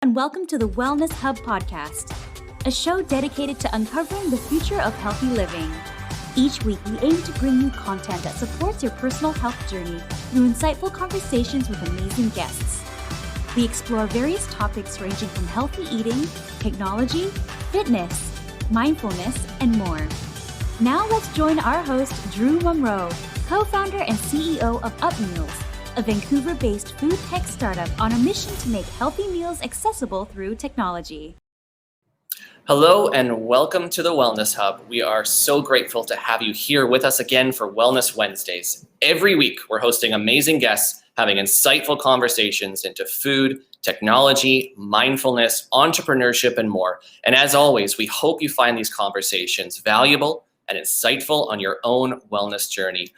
And welcome to the Wellness Hub podcast, a show dedicated to uncovering the future of healthy living. Each week, we aim to bring you content that supports your personal health journey through insightful conversations with amazing guests. We explore various topics ranging from healthy eating, technology, fitness, mindfulness, and more. Now let's join our host, Drew Munro, co-founder and CEO of UpMeals, a Vancouver-based food tech startup on a mission to make healthy meals accessible through technology. Hello and welcome to the Wellness Hub. We are so grateful to have you here with us again for Wellness Wednesdays. Every week, we're hosting amazing guests, having insightful conversations into food, technology, mindfulness, entrepreneurship, and more. And as always, we hope you find these conversations valuable and insightful on your own wellness journey.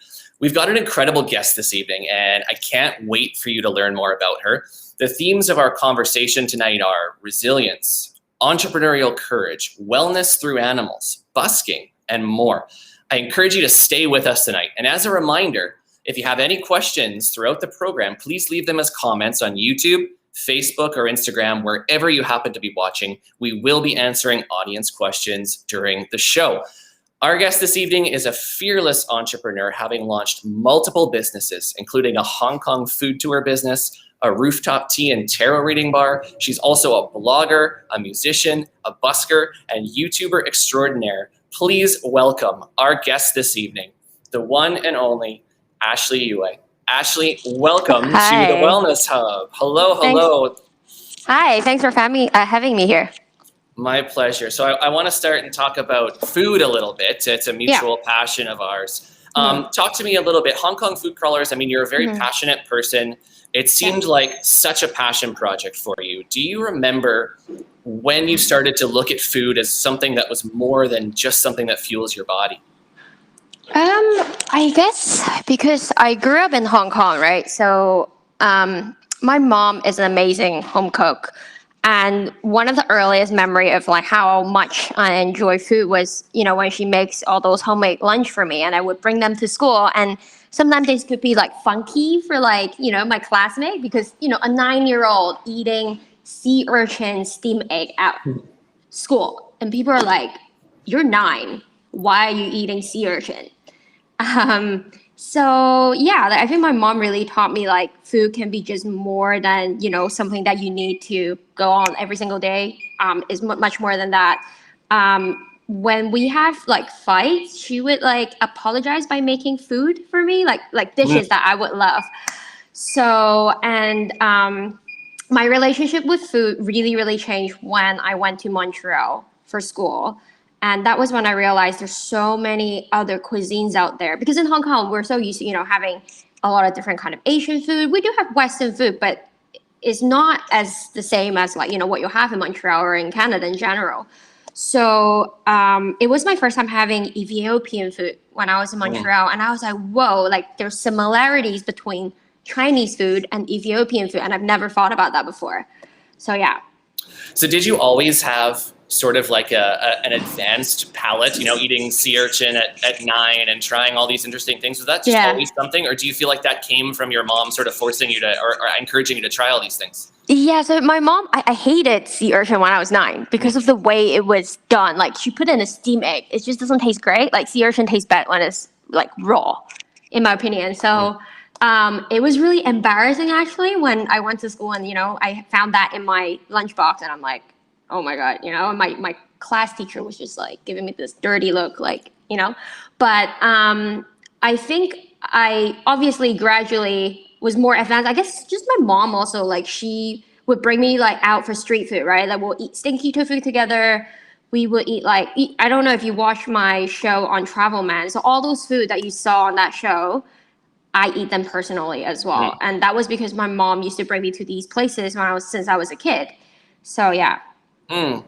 We've got an incredible guest this evening, and I can't wait for you to learn more about her. The themes of our conversation tonight are resilience, entrepreneurial courage, wellness through animals, busking, and more. I encourage you to stay with us tonight. And as a reminder, if you have any questions throughout the program, please leave them as comments on YouTube, Facebook, or Instagram, wherever you happen to be watching. We will be answering audience questions during the show. Our guest this evening is a fearless entrepreneur, having launched multiple businesses, including a Hong Kong food tour business, a rooftop tea and tarot reading bar. She's also a blogger, a musician, a busker, and YouTuber extraordinaire. Please welcome our guest this evening, the one and only Ashley Yue. Ashley, welcome to the Wellness Hub. Hello. Thanks. Hi, thanks for having me here. My pleasure. So I want to start and talk about food a little bit. It's a mutual passion of ours. Talk to me a little bit. Hong Kong food crawlers, I mean, you're a very passionate person. It seemed like such a passion project for you. Do you remember when you started to look at food as something that was more than just something that fuels your body? I guess because I grew up in Hong Kong, right? So my mom is an amazing home cook. And one of the earliest memory of like how much I enjoy food was, when she makes all those homemade lunch for me, and I would bring them to school. And sometimes they could be like funky for my classmate, because, a 9-year-old eating sea urchin steamed egg at school. And people are like, you're 9. Why are you eating sea urchin? I think my mom really taught me like food can be just more than, something that you need to go on every single day. Is much more than that. When we have like fights, she would like apologize by making food for me, like dishes that I would love. So, and my relationship with food really, really changed when I went to Montreal for school. And that was when I realized there's so many other cuisines out there. Because in Hong Kong, we're so used to, having a lot of different kind of Asian food. We do have Western food, but it's not as the same as what you have in Montreal or in Canada in general. So it was my first time having Ethiopian food when I was in Montreal. And I was like, whoa, like there's similarities between Chinese food and Ethiopian food. And I've never thought about that before. So yeah. So did you always have sort of like an advanced palate, eating sea urchin at 9 and trying all these interesting things? Was that just always something, or do you feel like that came from your mom sort of forcing you to, or encouraging you to try all these things? Yeah, so my mom, I hated sea urchin when I was 9 because of the way it was done. Like she put in a steamed egg. It just doesn't taste great. Like sea urchin tastes bad when it's like raw, in my opinion. So it was really embarrassing actually when I went to school and, I found that in my lunchbox and I'm like, oh my God, my class teacher was just like giving me this dirty look, but I think I obviously gradually was more advanced. I guess just my mom also, like she would bring me like out for street food, right? Like we'll eat stinky tofu together. We would eat I don't know if you watched my show on Travel Man. So all those food that you saw on that show, I eat them personally as well. And that was because my mom used to bring me to these places since I was a kid. So yeah. And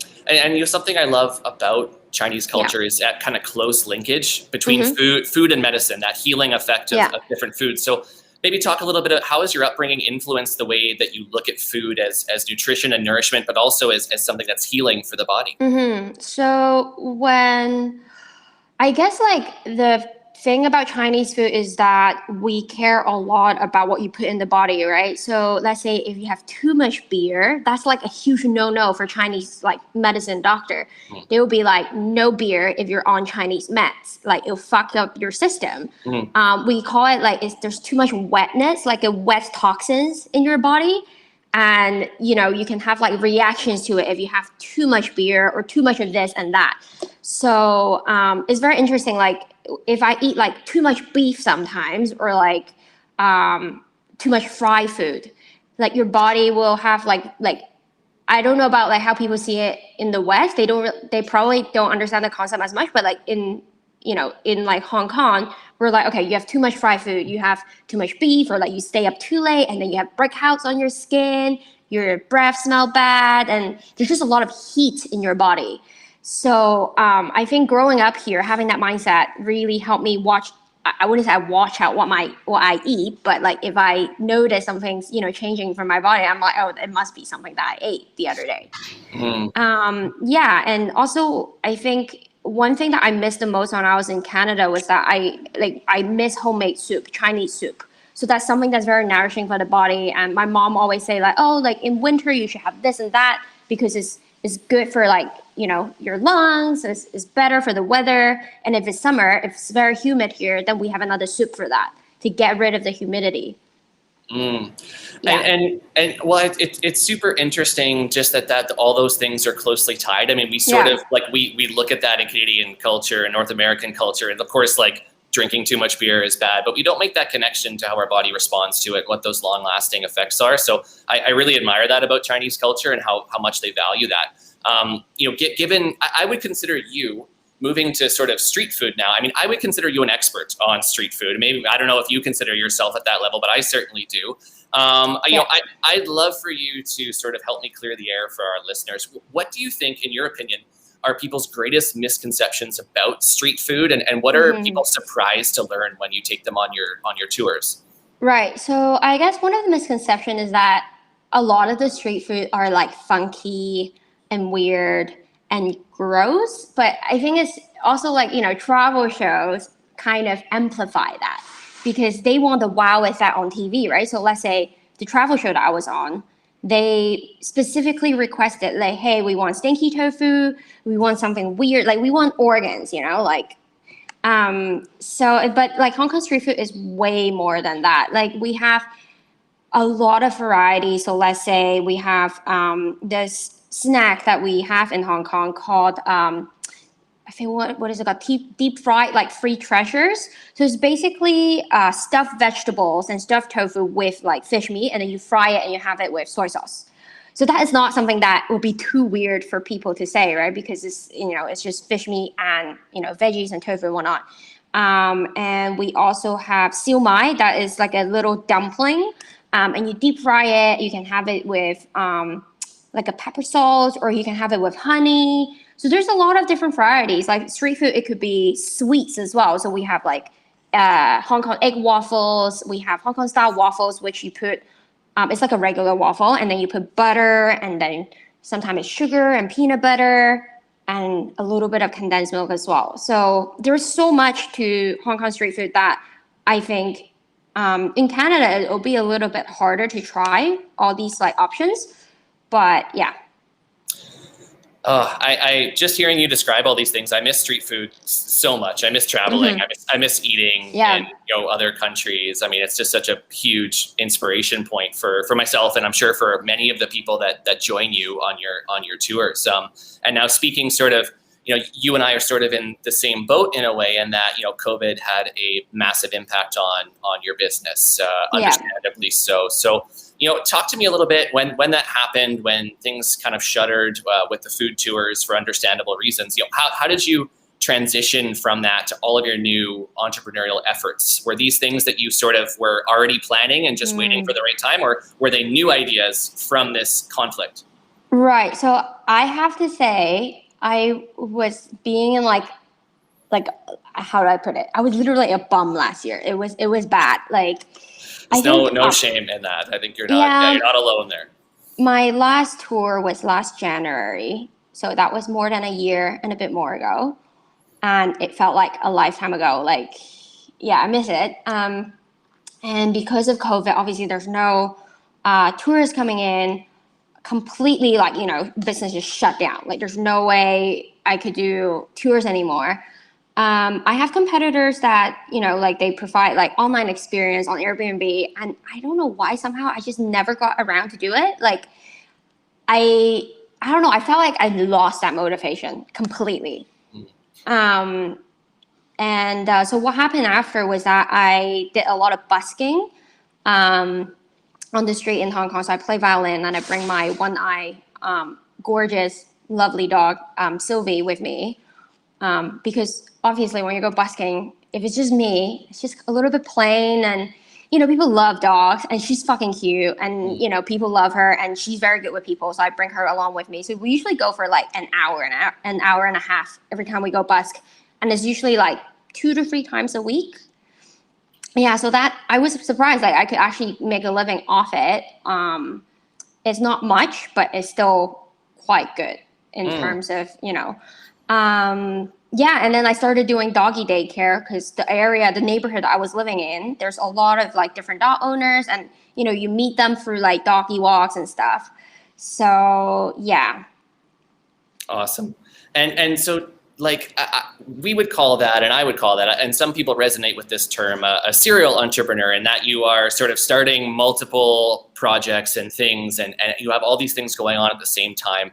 something I love about Chinese culture is that kind of close linkage between food and medicine, that healing effect of different foods. So maybe talk a little bit about how has your upbringing influenced the way that you look at food as nutrition and nourishment, but also as something that's healing for the body? So when I guess like the thing about Chinese food is that we care a lot about what you put in the body, right? So let's say if you have too much beer, that's like a huge no-no for Chinese like medicine doctor. They will be like, no beer if you're on Chinese meds. Like it'll fuck up your system. We call it like there's too much wetness, like a wet toxins in your body. And you can have like reactions to it if you have too much beer or too much of this and that. So it's very interesting. Like if I eat like too much beef sometimes, or like too much fried food, like your body will have like I don't know about like how people see it in the West. They probably don't understand the concept as much, but like in like Hong Kong, we're like, okay, you have too much fried food, you have too much beef, or like you stay up too late and then you have breakouts on your skin, your breath smell bad, and there's just a lot of heat in your body. So I think growing up here, having that mindset really helped me watch. I wouldn't say I watch out what I eat, but like if I notice something's changing from my body, I'm like, oh, it must be something that I ate the other day. Yeah, and also I think one thing that I missed the most when I was in Canada was that I miss homemade soup, Chinese soup. So that's something that's very nourishing for the body. And my mom always say like, oh, like in winter you should have this and that because it's good for like your lungs. It's better for the weather. And if it's summer, if it's very humid here, then we have another soup for that to get rid of the humidity. Yeah. And well, it's super interesting just that all those things are closely tied. I mean, we sort of like we look at that in Canadian culture and North American culture, and of course, like drinking too much beer is bad, but we don't make that connection to how our body responds to it, what those long-lasting effects are. So I really admire that about Chinese culture and how much they value that. Given I would consider you moving to sort of street food now. I mean, I would consider you an expert on street food. Maybe, I don't know if you consider yourself at that level, but I certainly do. I'd love for you to sort of help me clear the air for our listeners. What do you think, in your opinion, are people's greatest misconceptions about street food, and what are people surprised to learn when you take them on your tours? Right. So I guess one of the misconceptions is that a lot of the street food are like funky and weird and gross, but I think it's also like travel shows kind of amplify that because they want the wow effect on TV, right? So let's say the travel show that I was on, they specifically requested like, hey, we want stinky tofu, we want something weird, like we want organs, like but like Hong Kong street food is way more than that. Like we have a lot of variety. So let's say we have this snack that we have in Hong Kong called I think what is it called? Deep fried like free treasures. So it's basically stuffed vegetables and stuffed tofu with like fish meat, and then you fry it and you have it with soy sauce. So that is not something that would be too weird for people to say, right? Because it's it's just fish meat and veggies and tofu and whatnot. And we also have siu mai, that is like a little dumpling, and you deep fry it. You can have it with like a pepper sauce, or you can have it with honey. So there's a lot of different varieties. Like street food, it could be sweets as well. So we have like Hong Kong egg waffles. We have Hong Kong style waffles, which you put, it's like a regular waffle, and then you put butter, and then sometimes it's sugar and peanut butter, and a little bit of condensed milk as well. So there's so much to Hong Kong street food that I think in Canada, it'll be a little bit harder to try all these like options. But yeah. I just hearing you describe all these things, I miss street food so much. I miss traveling. I miss eating in other countries. I mean, it's just such a huge inspiration point for myself, and I'm sure for many of the people that join you on your tours. And now speaking sort of, you and I are sort of in the same boat in a way, in that COVID had a massive impact on your business, understandably so. So. Talk to me a little bit when that happened, when things kind of shuttered with the food tours for understandable reasons. How did you transition from that to all of your new entrepreneurial efforts? Were these things that you sort of were already planning and just waiting for the right time, or were they new ideas from this conflict? Right. So I have to say, I was being in like how do I put it? I was literally a bum last year. It was bad. Like. There's no shame in that. I think you're not alone there. My last tour was last January, so that was more than a year and a bit more ago, and it felt like a lifetime ago. Like I miss it. And because of COVID, obviously there's no tourists coming in. Completely, like, business just shut down. Like, there's no way I could do tours anymore. I have competitors that, like, they provide like online experience on Airbnb, and I don't know why, somehow I just never got around to do it. Like, I don't know, I felt like I lost that motivation completely. So what happened after was that I did a lot of busking on the street in Hong Kong. So I play violin and I bring my one-eye, gorgeous, lovely dog, Sylvie, with me. Because obviously when you go busking, if it's just me, it's just a little bit plain, and, people love dogs, and she's fucking cute, and, people love her, and she's very good with people. So I bring her along with me. So we usually go for like an hour and a half every time we go busk. And it's usually like 2 to 3 times a week. Yeah, so that, I was surprised that I could actually make a living off it. It's not much, but it's still quite good in terms of, and then I started doing doggy daycare, because the neighborhood I was living in, there's a lot of like different dog owners, and, you meet them through like doggy walks and stuff. So, yeah. Awesome. And so, like, we would call that, and I would call that, and some people resonate with this term, a serial entrepreneur, in that you are sort of starting multiple projects and things, and you have all these things going on at the same time.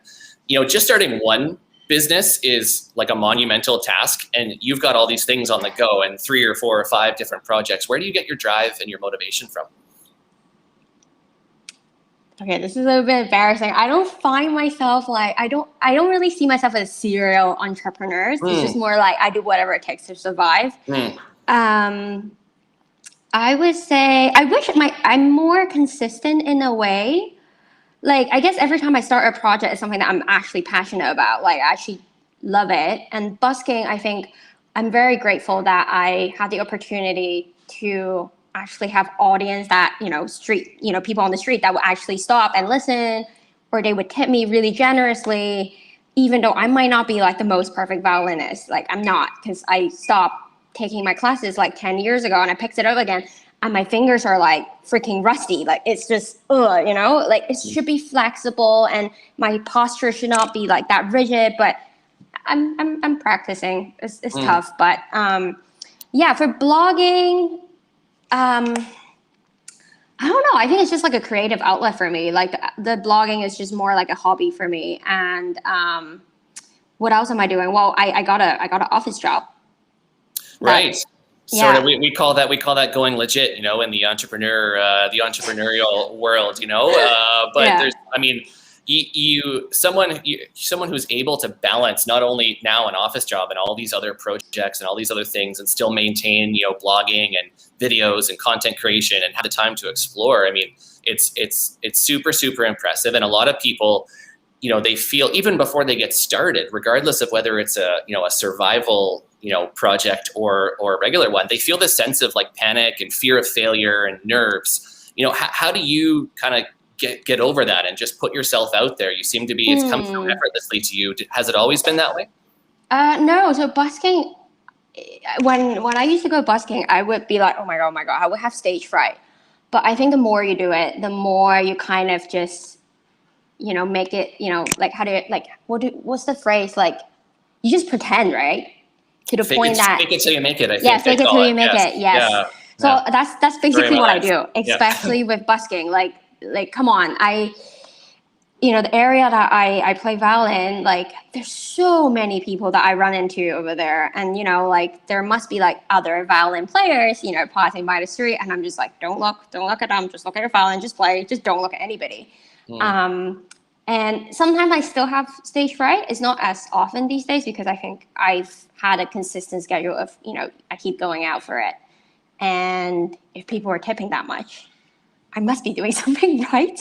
Just starting one business is like a monumental task, and you've got all these things on the go and 3 or 4 or 5 different projects. Where do you get your drive and your motivation from? Okay, this is a little bit embarrassing. I don't find myself like, I don't really see myself as serial entrepreneurs. It's just more like I do whatever it takes to survive. I would say I wish I'm more consistent in a way. Like, I guess every time I start a project, it's something that I'm actually passionate about. Like, I actually love it. And busking, I think I'm very grateful that I had the opportunity to actually have audience that, people on the street that would actually stop and listen, or they would tip me really generously, even though I might not be like the most perfect violinist. Like, I'm not, because I stopped taking my classes like 10 years ago, and I picked it up again, and my fingers are like freaking rusty. Like, it's just, like, it should be flexible, and my posture should not be like that rigid, but I'm practicing. It's tough, but for blogging, I don't know. I think it's just like a creative outlet for me. Like, the blogging is just more like a hobby for me. And what else am I doing? Well, I got an office job. Right. Sort of, we call that going legit, in the entrepreneurial world, but there's, someone who's able to balance not only now an office job and all these other projects and all these other things, and still maintain, blogging and videos and content creation, and have the time to explore. It's super, super impressive. And a lot of people, they feel, even before they get started, regardless of whether it's a survival, project or a regular one, they feel this sense of like panic and fear of failure and nerves. How do you kind of get over that and just put yourself out there? You seem to be, it's come through effortlessly to you. Has it always been that way? No. So busking, when I used to go busking, I would be like, oh my God, I would have stage fright. But I think the more you do it, the more you kind of just, make it, like, how do you, like, what's the phrase? Like, you just pretend, right? To the point that fake it till you make it. I think. Yeah, fake it till you make it. Yes. Yeah. So that's basically what I do, especially with busking. Like, come on, the area that I play violin, like, there's so many people that I run into over there, and like, there must be like other violin players, passing by the street, and I'm just like, don't look at them, just look at your violin, just play, just don't look at anybody. And sometimes I still have stage fright. It's not as often these days, because I think I've had a consistent schedule of, I keep going out for it. And if people are tipping that much, I must be doing something right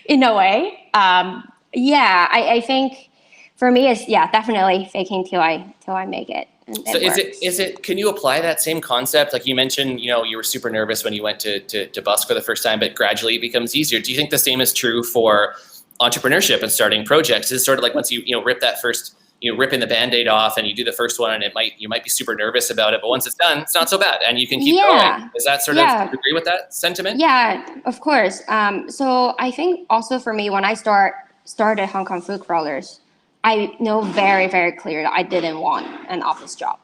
in a way. I think for me, it's definitely faking till I make it. So is it, can you apply that same concept? Like you mentioned, you were super nervous when you went to busk for the first time, but gradually it becomes easier. Do you think the same is true for entrepreneurship and starting projects? Is sort of like once you rip that first ripping the Band-Aid off and you do the first one and you might be super nervous about it, but once it's done, it's not so bad and you can keep going. Is that sort of, do you agree with that sentiment? Yeah, of course. So I think also for me, when I started Hong Kong food crawlers, I know very, very clear that I didn't want an office job.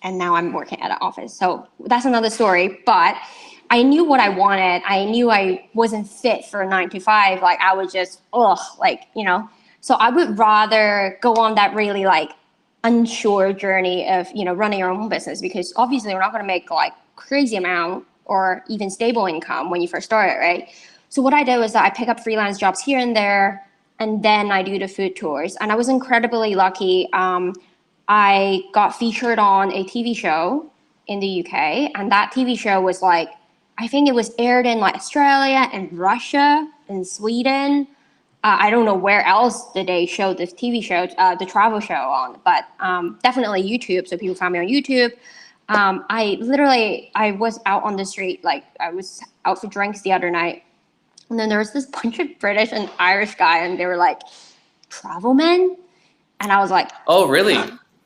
And now I'm working at an office. So that's another story. But I knew what I wanted. I knew I wasn't fit for a 9 to 5. Like I was just, So I would rather go on that really like unsure journey of, running your own business, because obviously we're not going to make like crazy amount or even stable income when you first start it, right? So what I did was that I pick up freelance jobs here and there, and then I do the food tours. And I was incredibly lucky. I got featured on a TV show in the UK, and that TV show was like, I think it was aired in like Australia and Russia and Sweden. I don't know where else did they show this TV show, the travel show on, but definitely YouTube. So people found me on YouTube. I was out on the street, like I was out for drinks the other night. And then there was this bunch of British and Irish guy, and they were like, travel men? And I was like, oh, really?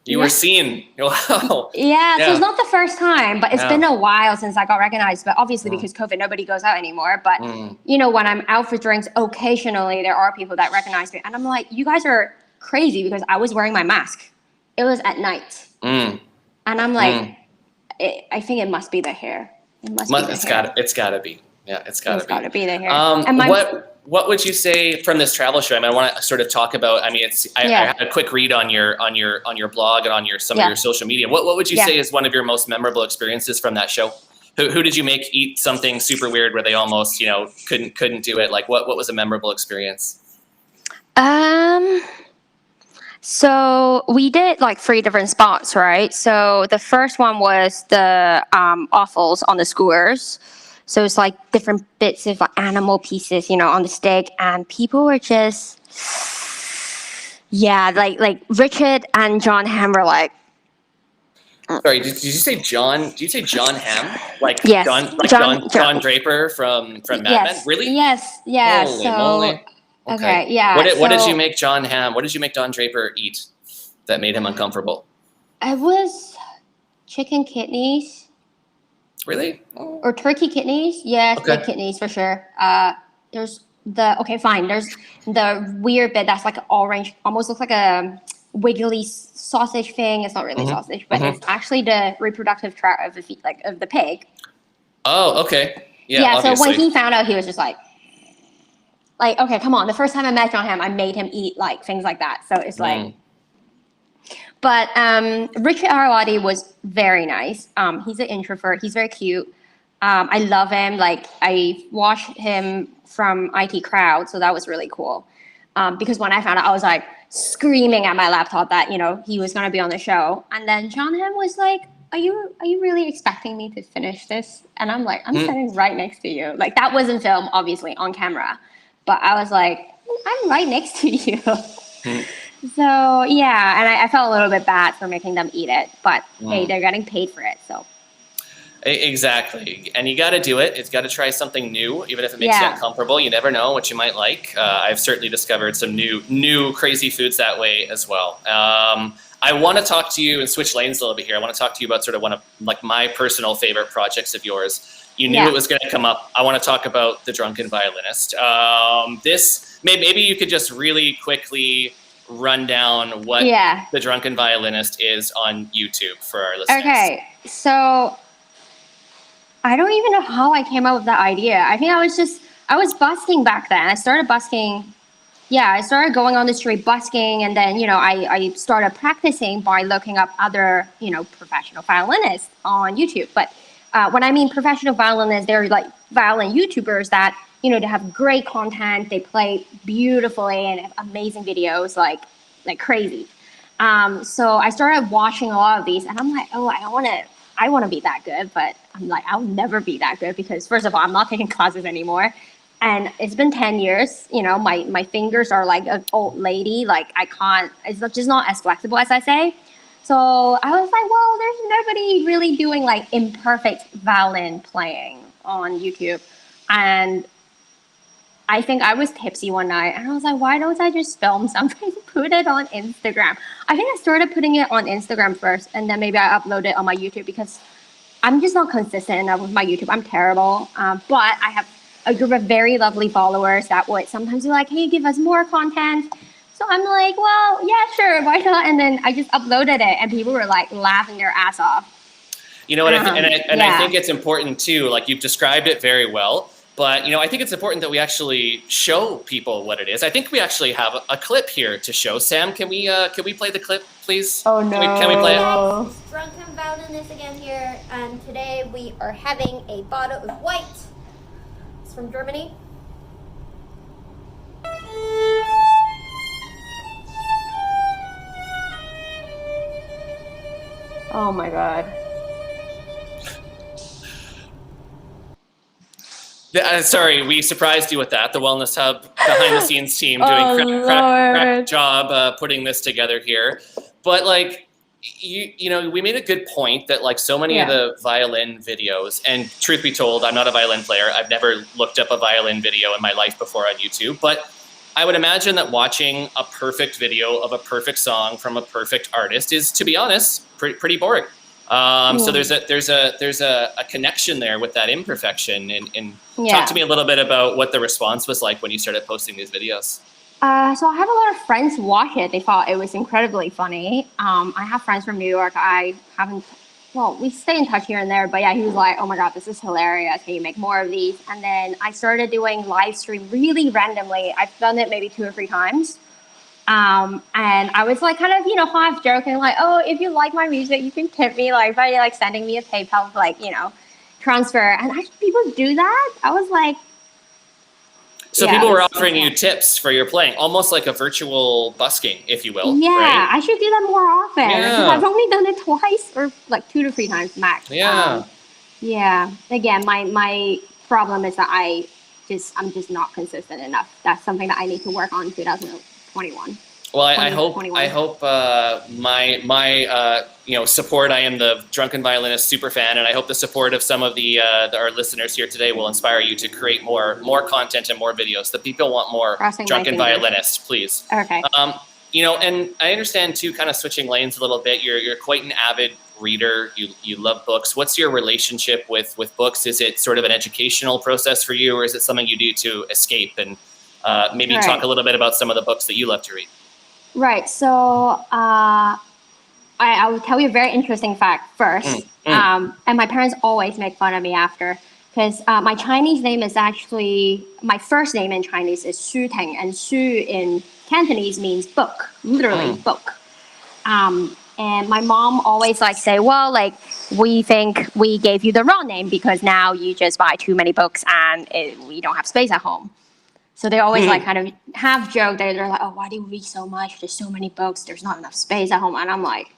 You were seen. Wow. Yeah, so it's not the first time, but it's been a while since I got recognized. But obviously because COVID, nobody goes out anymore. But, when I'm out for drinks, occasionally there are people that recognize me. And I'm like, you guys are crazy, because I was wearing my mask. It was at night. And I'm like, I think it must be the hair. It's got to be. Yeah, it's got to be the hair. And what would you say from this travel show? I mean, I want to sort of talk about. I mean, I had a quick read on your blog and on some of your social media. What would you say is one of your most memorable experiences from that show? Who did you make eat something super weird where they almost couldn't do it? Like what was a memorable experience? So we did like 3 different spots, right? So the first one was the offals on the skewers. So it's like different bits of like animal pieces, on the steak, and people were just, like Richard and John Hamm were like. Sorry, did you say John? Did you say John Hamm? Like yes, John Draper from Mad Men? Really? Yes, yeah. Holy moly. Okay, yeah. What did you make John Hamm? What did you make Don Draper eat that made him uncomfortable? It was chicken kidneys. Really? Oh. Or turkey kidneys? Yes, big kidneys for sure. There's there's the weird bit that's like orange, almost looks like a wiggly sausage thing. It's not really sausage, but it's actually the reproductive tract of the pig. Oh, okay. Yeah. So when he found out, he was just like, okay, come on. The first time I met John Hamm, I made him eat like things like that. So it's like. But Richard Arawati was very nice. He's an introvert. He's very cute. I love him. Like I watched him from IT Crowd, so that was really cool. Because when I found out, I was like screaming at my laptop that he was going to be on the show. And then John Hamm was like, "Are you really expecting me to finish this?" And I'm like, "I'm sitting right next to you." Like that wasn't filmed, obviously, on camera, but I was like, "I'm right next to you." So yeah, and I felt a little bit bad for making them eat it, but hey, they're getting paid for it, so. Exactly, and you got to do it. It's got to try something new, even if it makes you uncomfortable. You never know what you might like. I've certainly discovered some new crazy foods that way as well. I want to talk to you and switch lanes a little bit here. I want to talk to you about sort of one of like my personal favorite projects of yours. You knew it was going to come up. I want to talk about the Drunken Violinist. Maybe you could just really quickly run down what the Drunken Violinist is on YouTube for our listeners. Okay, so I don't even know how I came up with that idea. I think I was busking back then. I started busking. Yeah, I started going on the street busking, and then, I started practicing by looking up other, professional violinists on YouTube. But when I mean professional violinists, they're like violin YouTubers that, they have great content. They play beautifully and have amazing videos, like crazy. So I started watching a lot of these, and I'm like, oh, I want to be that good, but I'm like, I'll never be that good because first of all, I'm not taking classes anymore. And it's been 10 years, my fingers are like an old lady. Like I can't, it's just not as flexible as I say. So I was like, well, there's nobody really doing like imperfect violin playing on YouTube. And I think I was tipsy one night and I was like, why don't I just film something, put it on Instagram? I think I started putting it on Instagram first and then maybe I upload it on my YouTube because I'm just not consistent enough with my YouTube. I'm terrible. But I have a group of very lovely followers that would sometimes be like, hey, give us more content. So I'm like, well, yeah, sure, why not? And then I just uploaded it and people were like laughing their ass off. You know what, I think it's important too, like you've described it very well, but I think it's important that we actually show people what it is. I think we actually have a clip here to show. Sam, can we play the clip, please? Oh no. Can we play it? Guys, it's Drunken Violinist again here, and today we are having a bottle of white. It's from Germany. Oh my God. Sorry, we surprised you with that. The Wellness Hub behind the scenes team doing crack job putting this together here. But like, we made a good point that like so many of the violin videos, and truth be told, I'm not a violin player. I've never looked up a violin video in my life before on YouTube, but I would imagine that watching a perfect video of a perfect song from a perfect artist is, to be honest, pretty boring. So there's a connection there with that imperfection, and talk to me a little bit about what the response was like when you started posting these videos. So I had a lot of friends watch it. They thought it was incredibly funny. I have friends from New York. We stay in touch here and there, but yeah, he was like, oh my God, this is hilarious. Can you make more of these? And then I started doing live stream really randomly. I've done it maybe 2 or 3 times. And I was like kind of, half joking, like, oh, if you like my music, you can tip me like by like sending me a PayPal, like, transfer. And actually people do that. I was like, so people were offering you tips for your playing, almost like a virtual busking, if you will. Yeah, right? I should do that more often. Yeah. I've only done it twice or like 2 to 3 times max. Yeah. Again, my problem is that I'm just not consistent enough. That's something that I need to work on in 2021. Well, I hope my support. I am the Drunken Violinist super fan, and I hope the support of some of our listeners here today will inspire you to create more content and more videos. The people want more Drunken Violinists, please. Okay. And I understand too, kind of switching lanes a little bit. You're quite an avid reader. You love books. What's your relationship with books? Is it sort of an educational process for you, or is it something you do to escape? And maybe talk a little bit about some of the books that you love to read. Right. So I will tell you a very interesting fact first. And my parents always make fun of me after, because my Chinese name is actually, my first name in Chinese is Xu Ting, and Xu in Cantonese means book, literally book. And my mom always say, well, we think we gave you the wrong name because now you just buy too many books and we don't have space at home. So they always kind of half joke. They're like, oh, why do you read so much? There's so many books. There's not enough space at home. And I'm like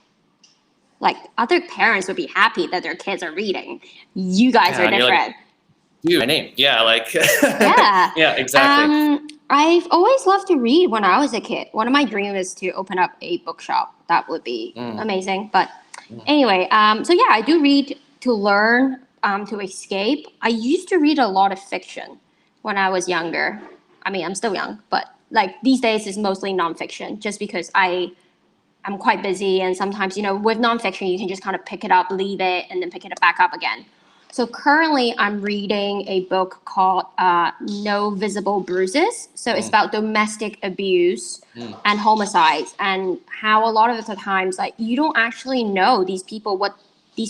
other parents would be happy that their kids are reading. You guys are different. My name. Yeah. Yeah. Yeah, exactly. I've always loved to read when I was a kid. One of my dreams is to open up a bookshop. That would be amazing. But anyway, so yeah, I do read to learn, to escape. I used to read a lot of fiction when I was younger. I mean, I'm still young, but these days it's mostly nonfiction, just because I'm quite busy, and sometimes, with nonfiction, you can just kind of pick it up, leave it, and then pick it back up again. So currently I'm reading a book called No Visible Bruises. So it's about domestic abuse and homicides, and how a lot of the times, you don't actually know what these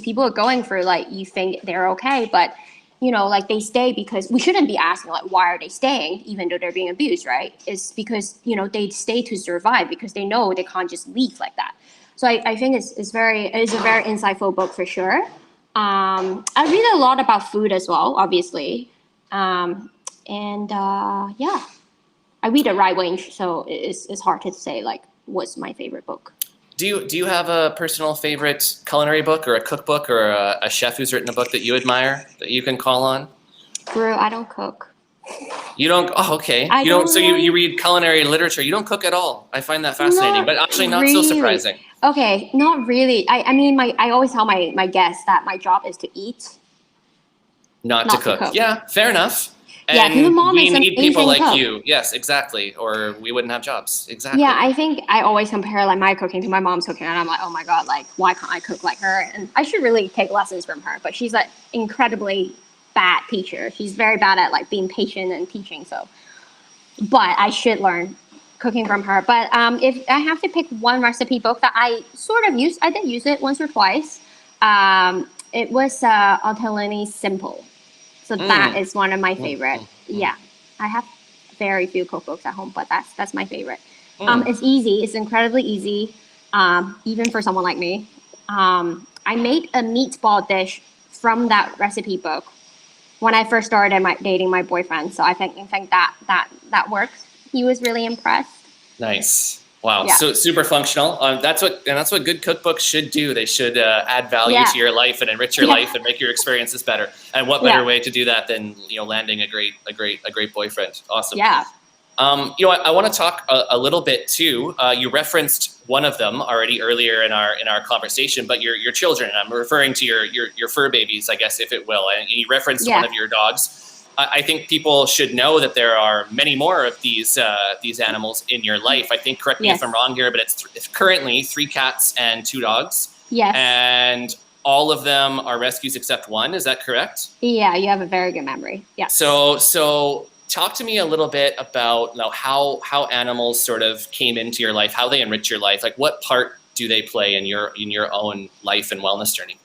people are going through. You think they're okay, but they stay because we shouldn't be asking why are they staying even though they're being abused, right? It's because they stay to survive because they know they can't just leave like that. So I think it's a very insightful book for sure. I read a lot about food as well, obviously, I read a right range, so it's hard to say what's my favorite book. Do you have a personal favorite culinary book or a cookbook or a chef who's written a book that you admire that you can call on? Drew, I don't cook. You don't? Oh, okay. You don't. So you read culinary literature. You don't cook at all. I find that fascinating, but actually not so surprising. Okay, not really. I mean, I always tell my guests that my job is to eat, not to cook. Yeah, fair enough. Yeah, because And my mom we is an need amazing people like cook. you. Yes, exactly. Or we wouldn't have jobs. Exactly. Yeah, I think I always compare like my cooking to my mom's cooking, and I'm like, oh my god, like why can't I cook like her? And I should really take lessons from her. But she's like incredibly bad teacher. She's very bad at like being patient and teaching. So, but I should learn cooking from her. But if I have to pick one recipe book that I sort of use, I did use it once or twice. It was Untitled Simple. So that is one of my favorite. Yeah, I have very few cookbooks at home, but that's my favorite. It's easy. It's incredibly easy, even for someone like me. I made a meatball dish from that recipe book when I first started dating my boyfriend. So I think that works. He was really impressed. Nice. Wow. Yeah. So super functional. That's what good cookbooks should do. They should add value to your life and enrich your life and make your experiences better. And what better way to do that than landing a great boyfriend? Awesome. Yeah. I want to talk a little bit too. You referenced one of them already earlier in our conversation, but your children. I'm referring to your fur babies, I guess, if it will. And you referenced one of your dogs. I think people should know that there are many more of these animals in your life. I think, correct me if I'm wrong here, but it's currently 3 cats and 2 dogs. Yes. And all of them are rescues except one. Is that correct? Yeah, you have a very good memory. Yeah. So talk to me a little bit about how animals sort of came into your life, how they enrich your life. Like, what part do they play in your own life and wellness journey?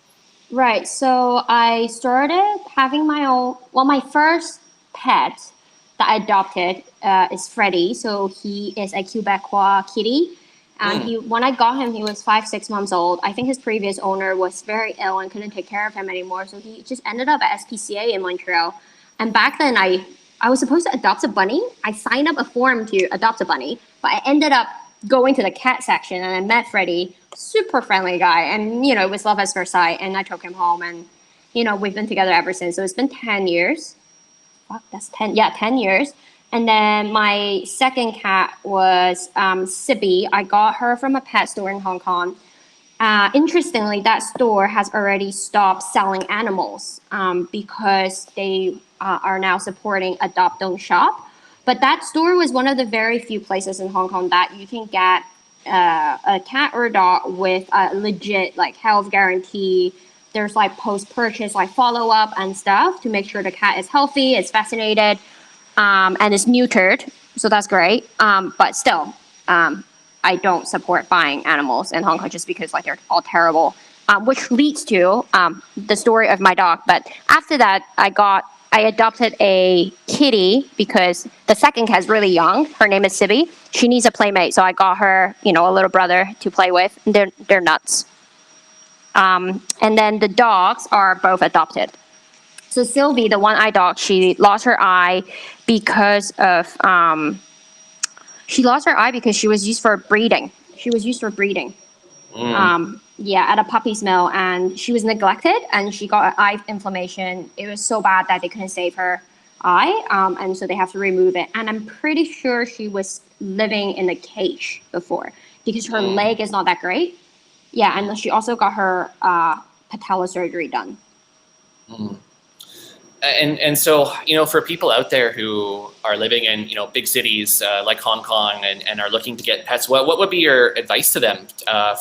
Right. So I started having my own. Well, my first pet that I adopted is Freddie. So he is a Quebecois kitty. And when I got him, he was 5-6 months old. I think his previous owner was very ill and couldn't take care of him anymore. So he just ended up at SPCA in Montreal. And back then, I was supposed to adopt a bunny. I signed up a form to adopt a bunny, but I ended up going to the cat section and I met Freddie, super friendly guy. And, it was love at first sight. And I took him home and, we've been together ever since. So it's been 10 years. Fuck, that's 10. Yeah, 10 years. And then my second cat was Sibby. I got her from a pet store in Hong Kong. Interestingly, that store has already stopped selling animals because they are now supporting Adopt Don't Shop. But that store was one of the very few places in Hong Kong that you can get a cat or a dog with a legit health guarantee. There's post-purchase follow-up and stuff to make sure the cat is healthy, is vaccinated, and is neutered. So that's great. But still, I don't support buying animals in Hong Kong just because they're all terrible, which leads to the story of my dog. But after that, I adopted a kitty because the second cat is really young. Her name is Sibby. She needs a playmate, so I got her, a little brother to play with. They're nuts. And then the dogs are both adopted. So Sylvie, the one-eyed dog, she lost her eye because of she was used for breeding. At a puppy's mill, and she was neglected, and she got an eye inflammation. It was so bad that they couldn't save her eye, and so they have to remove it. And I'm pretty sure she was living in a cage before because her leg is not that great. Yeah, and she also got her patella surgery done. And so, for people out there who are living in, big cities like Hong Kong and are looking to get pets, what would be your advice to them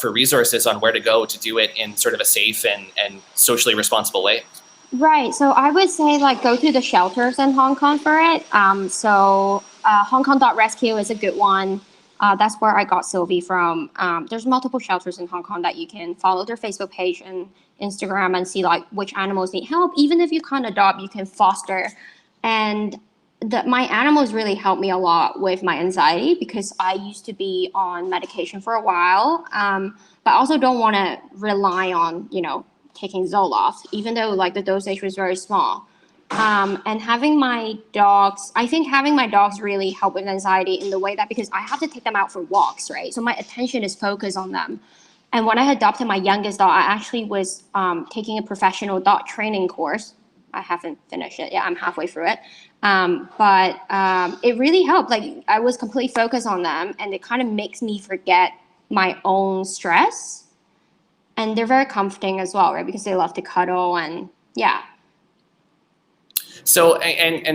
for resources on where to go to do it in sort of a safe and socially responsible way? Right. So I would say go to the shelters in Hong Kong for it. Hong Kong.rescue is a good one. That's where I got Sylvie from. There's multiple shelters in Hong Kong that you can follow their Facebook page and Instagram and see which animals need help. Even if you can't adopt, you can foster. And my animals really helped me a lot with my anxiety because I used to be on medication for a while. But I also don't want to rely on, taking Zoloft, even though the dosage was very small. And having my dogs really help with anxiety in the way that because I have to take them out for walks, right? So my attention is focused on them. And when I adopted my youngest dog, I actually was taking a professional dog training course. I haven't finished it yet. I'm halfway through it. But it really helped. I was completely focused on them, and it kind of makes me forget my own stress. And they're very comforting as well, right? Because they love to cuddle and yeah. So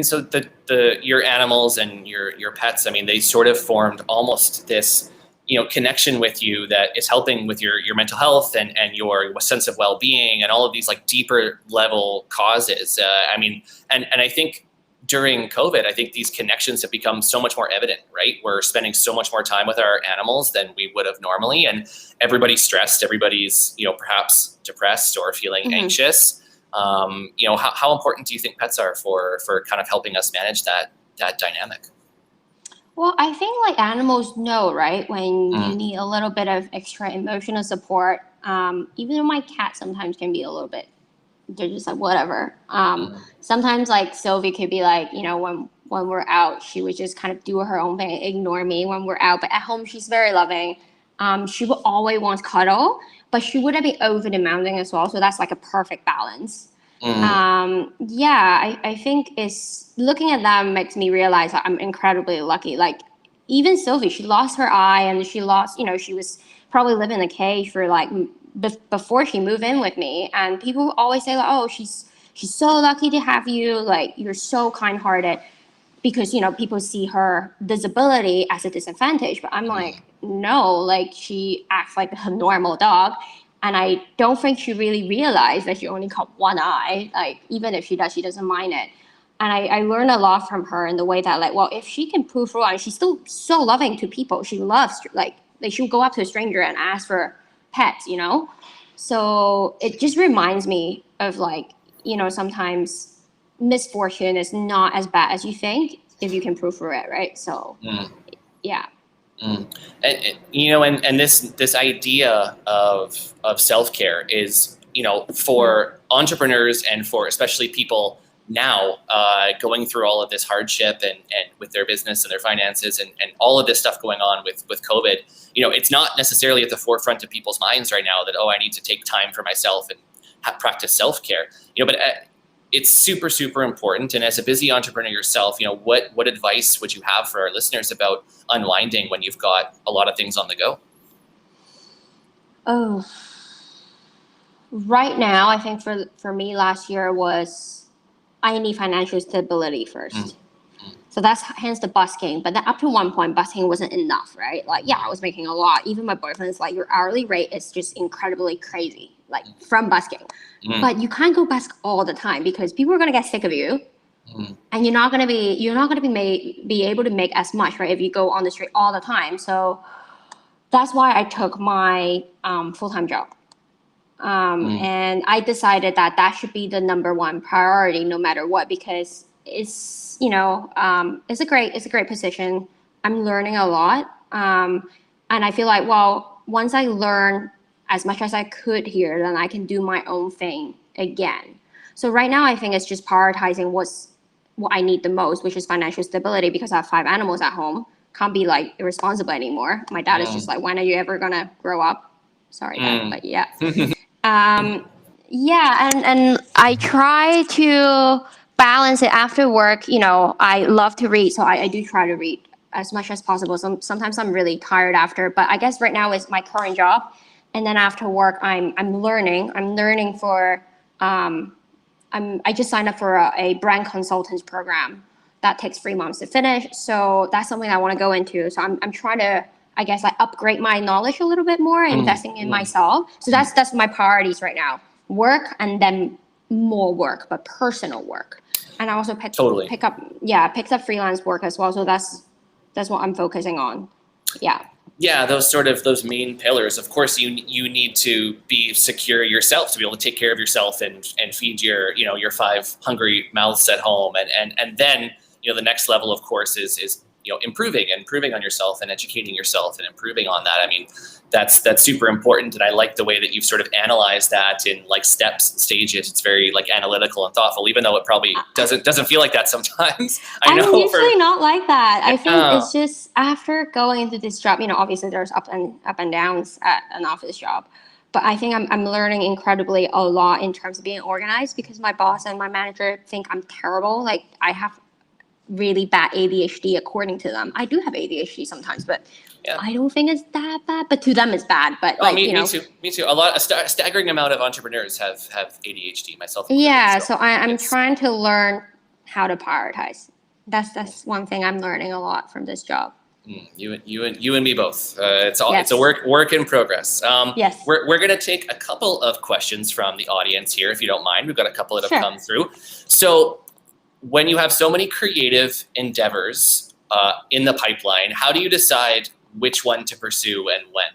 so the your animals and your pets, I mean, they sort of formed almost this, connection with you that is helping with your mental health and your sense of well-being and all of these like deeper level causes. I mean, and I think during COVID, I think these connections have become so much more evident, right? We're spending so much more time with our animals than we would have normally, and everybody's stressed, everybody's, perhaps depressed or feeling anxious. How important do you think pets are for kind of helping us manage that dynamic? Well, I think like animals know, right? When you need a little bit of extra emotional support. Even though my cat sometimes can be a little bit, they're just like whatever. Sometimes like Sylvie could be like, when we're out, she would just kind of do her own thing, ignore me when we're out. But at home, she's very loving. She will always want cuddle, but she wouldn't be over demanding as well. So that's like a perfect balance. I think it's looking at them makes me realize that I'm incredibly lucky. Like even Sylvie, she lost her eye and she lost, she was probably living in a cage for like before she moved in with me. And people always say like, oh, she's so lucky to have you. Like you're so kind-hearted because, people see her disability as a disadvantage. But I'm like, no, like she acts like a normal dog. And I don't think she really realized that she only got one eye. Like, even if she does, she doesn't mind it. And I learned a lot from her in the way that, like, well, if she can pull through, and she's still so loving to people. She loves, like she'll go up to a stranger and ask for pets, So it just reminds me of, like, sometimes misfortune is not as bad as you think if you can pull through it, right? So, yeah. And this idea of self-care is, for entrepreneurs and for especially people now going through all of this hardship and with their business and their finances and all of this stuff going on with COVID, it's not necessarily at the forefront of people's minds right now that, oh, I need to take time for myself and practice self-care, but it's super, super important. And as a busy entrepreneur yourself, what advice would you have for our listeners about unwinding when you've got a lot of things on the go? Oh, right now, I think for me last year was I need financial stability first. So that's hence the busking. But then up to one point, busking wasn't enough, right? Like, yeah, I was making a lot. Even my boyfriend's like, your hourly rate is just incredibly crazy, like from busking. But you can't go busk all the time because people are gonna get sick of you, and you're not gonna be able to make as much, right? If you go on the street all the time. So that's why I took my full-time job. And I decided that should be the number one priority no matter what, because it's, it's a great position. I'm learning a lot. And I feel like, well, once I learn as much as I could here, then I can do my own thing again. So right now I think it's just prioritizing what I need the most, which is financial stability, because I have 5 animals at home. Can't be like irresponsible anymore. My dad is just like, when are you ever gonna grow up? Sorry, Dad, but yeah. And I try to balance it after work. I love to read, so I do try to read as much as possible. Sometimes I'm really tired after, but I guess right now is my current job. And then after work, I'm learning. I'm learning for, I just signed up for a brand consultants program that takes 3 months to finish. So that's something I want to go into. So I'm trying to, I guess, like upgrade my knowledge a little bit more, investing in myself. So that's my priorities right now. Work and then more work, but personal work. And I also picked up freelance work as well. So that's what I'm focusing on. Yeah. Yeah, those main pillars. Of course, you need to be secure yourself to be able to take care of yourself and feed your 5 hungry mouths at home. And then, the next level, of course, is improving on yourself and educating yourself and improving on that. I mean, that's super important. And I like the way that you've sort of analyzed that in like steps and stages. It's very like analytical and thoughtful, even though it probably doesn't feel like that sometimes. I'm usually not like that. I think it's just after going into this job, obviously there's up and downs at an office job. But I think I'm learning incredibly a lot in terms of being organized, because my boss and my manager think I'm terrible. Like I have really bad ADHD according to them. I do have ADHD sometimes, but I don't think it's that bad. But to them, it's bad. But me too. A staggering amount of entrepreneurs have ADHD, myself included. Yeah, so I'm trying to learn how to prioritize. That's one thing I'm learning a lot from this job. You and me both. It's Yes. a work in progress. Yes. We're gonna take a couple of questions from the audience here, if you don't mind. We've got a couple that have Sure. come through. So, when you have so many creative endeavors in the pipeline, how do you decide which one to pursue and when?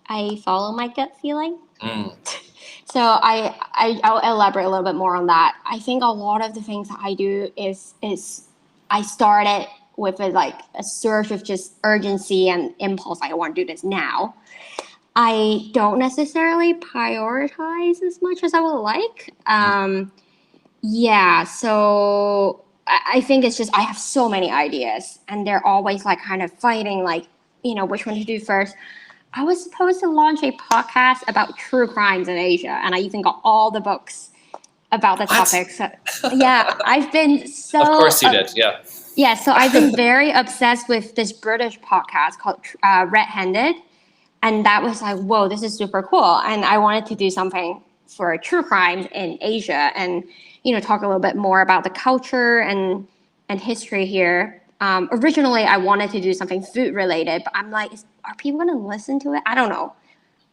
I follow my gut feeling. So I'll elaborate a little bit more on that. I think a lot of the things that I do is I started with a surge of just urgency and impulse. Like, I want to do this now. I don't necessarily prioritize as much as I would like. Yeah, so I think it's just I have so many ideas, and they're always like kind of fighting, like, which one to do first. I was supposed to launch a podcast about true crimes in Asia, and I even got all the books about the topic. So, yeah, I've been so. Of course you did, yeah. Yeah, so I've been very obsessed with this British podcast called Red-Handed, and that was like, whoa, this is super cool, and I wanted to do something for true crimes in Asia, and talk a little bit more about the culture and history here. Originally, I wanted to do something food related, but I'm like, are people going to listen to it? I don't know.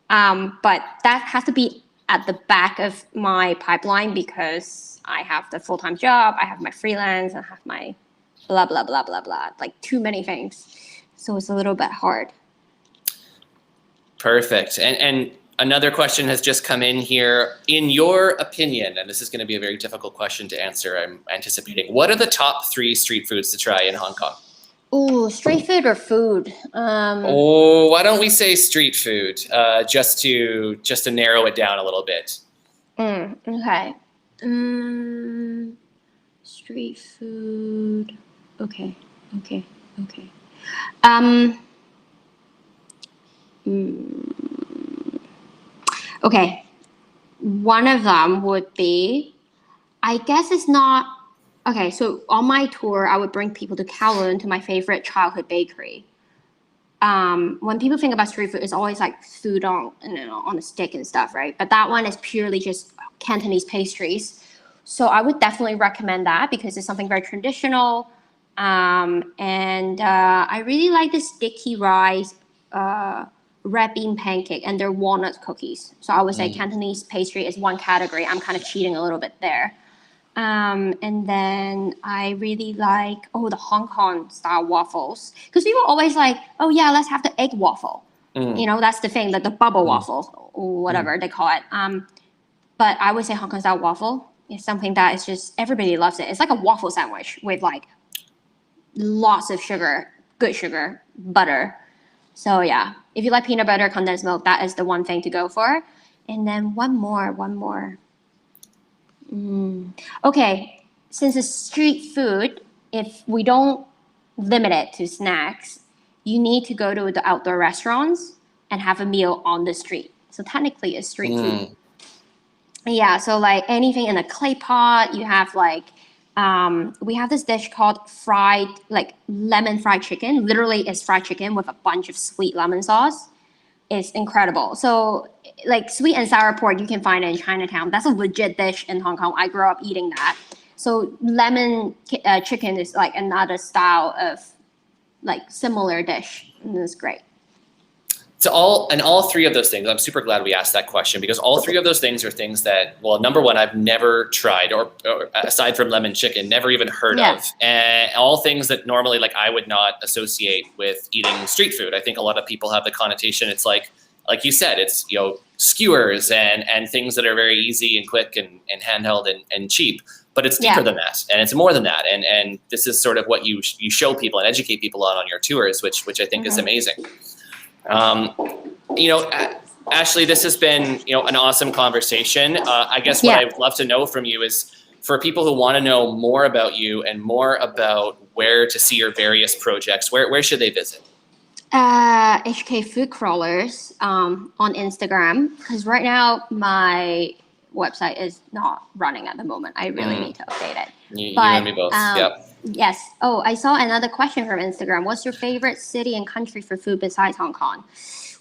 But that has to be at the back of my pipeline because I have the full-time job, I have my freelance, I have my blah, blah, blah, blah, blah, like too many things. So it's a little bit hard. Perfect. And another question has just come in here. In your opinion, and this is going to be a very difficult question to answer, I'm anticipating, what are the top 3 street foods to try in Hong Kong? Oh, street food or food? Why don't we say street food, just to narrow it down a little bit? Okay. Street food. Okay. Okay. One of them would be, I guess it's not. Okay, so on my tour, I would bring people to Kowloon, to my favorite childhood bakery. When people think about street food, it's always like food on a stick and stuff, right? But that one is purely just Cantonese pastries. So I would definitely recommend that because it's something very traditional. And I really like the sticky rice red bean pancake and their walnut cookies. So I would say Cantonese pastry is one category. I'm kind of cheating a little bit there. And then I really like, the Hong Kong style waffles. Because people always like, oh yeah, let's have the egg waffle. That's the thing, the bubble waffle or whatever they call it. But I would say Hong Kong style waffle is something that is just, everybody loves it. It's like a waffle sandwich with like lots of sugar, good sugar, butter. So yeah, if you like peanut butter, condensed milk, that is the one thing to go for. And then one more. Okay, since it's street food, if we don't limit it to snacks, you need to go to the outdoor restaurants and have a meal on the street. So technically it's street food. Yeah, so like anything in a clay pot, you have like, we have this dish called lemon fried chicken. Literally it's fried chicken with a bunch of sweet lemon sauce. It's incredible. So like sweet and sour pork, you can find it in Chinatown. That's a legit dish in Hong Kong. I grew up eating that. So lemon chicken is like another style of like similar dish. And it's great. So all 3 of those things, I'm super glad we asked that question because all 3 of those things are things that, well, number one, I've never tried or aside from lemon chicken, never even heard of. And all things that normally like I would not associate with eating street food. I think a lot of people have the connotation. It's like you said, it's, skewers and things that are very easy and quick and handheld and cheap. But it's deeper than that, and it's more than that. And this is sort of what you show people and educate people on your tours, which I think is amazing. Ashley, this has been, an awesome conversation. I guess what I would love to know from you is for people who want to know more about you and more about where to see your various projects, where should they visit? HK Food Crawlers on Instagram, because right now my website is not running at the moment. I really need to update it. You and me both. Yep. Yes. Oh, I saw another question from Instagram. What's your favorite city and country for food besides Hong Kong?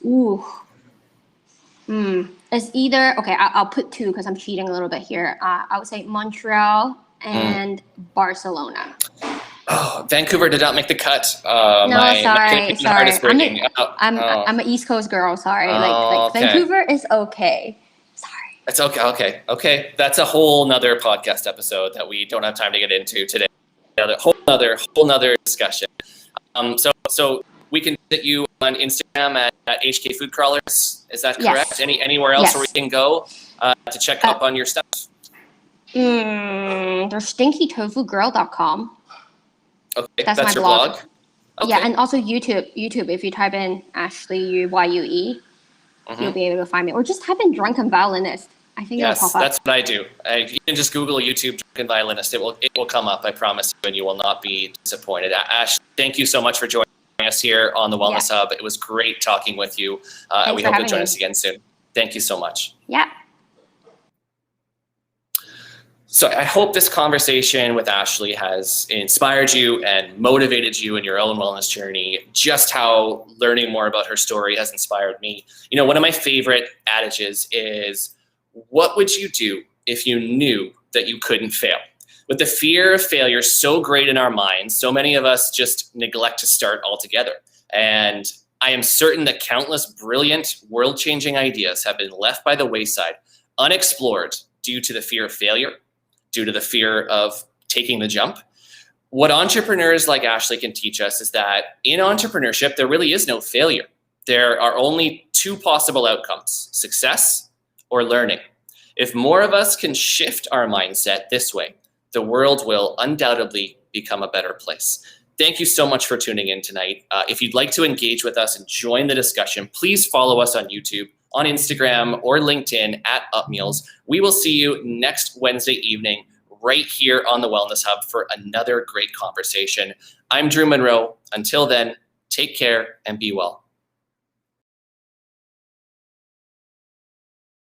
Ooh. It's either, okay, I'll put two because I'm cheating a little bit here. I would say Montreal and Barcelona. Oh, Vancouver did not make the cut. No, My sorry. Canadian heart is breaking. I'm an East Coast girl. Sorry, Okay. Vancouver is okay. Sorry. It's okay. Okay. That's a whole nother podcast episode that we don't have time to get into today. Whole nother discussion. So we can get you on Instagram at HK Food Crawlers. Is that correct? Yes. Anywhere else where we can go to check up on your stuff? There's stinkytofugirl.com. Okay, That's your my blog. Okay. Yeah, and also YouTube. If you type in Ashley Yue, you'll be able to find me. Or just type in Drunken Violinist. I think it'll pop up. That's what I do. You can just Google YouTube Drunken Violinist. It will come up, I promise you, and you will not be disappointed. Ash, thank you so much for joining us here on the Wellness Hub. It was great talking with you. We hope you'll join us again soon. Thank you so much. Yeah. So I hope this conversation with Ashley has inspired you and motivated you in your own wellness journey, just how learning more about her story has inspired me. You know, one of my favorite adages is, what would you do if you knew that you couldn't fail? With the fear of failure so great in our minds, so many of us just neglect to start altogether. And I am certain that countless brilliant, world-changing ideas have been left by the wayside, unexplored due to the fear of failure, due to the fear of taking the jump. What entrepreneurs like Ashley can teach us is that in entrepreneurship, there really is no failure. There are only two possible outcomes: success or learning. If more of us can shift our mindset this way, the world will undoubtedly become a better place. Thank you so much for tuning in tonight. If you'd like to engage with us and join the discussion, please follow us on YouTube, on Instagram, or LinkedIn at UpMeals. We will see you next Wednesday evening right here on the Wellness Hub for another great conversation. I'm Drew Munro. Until then, take care and be well.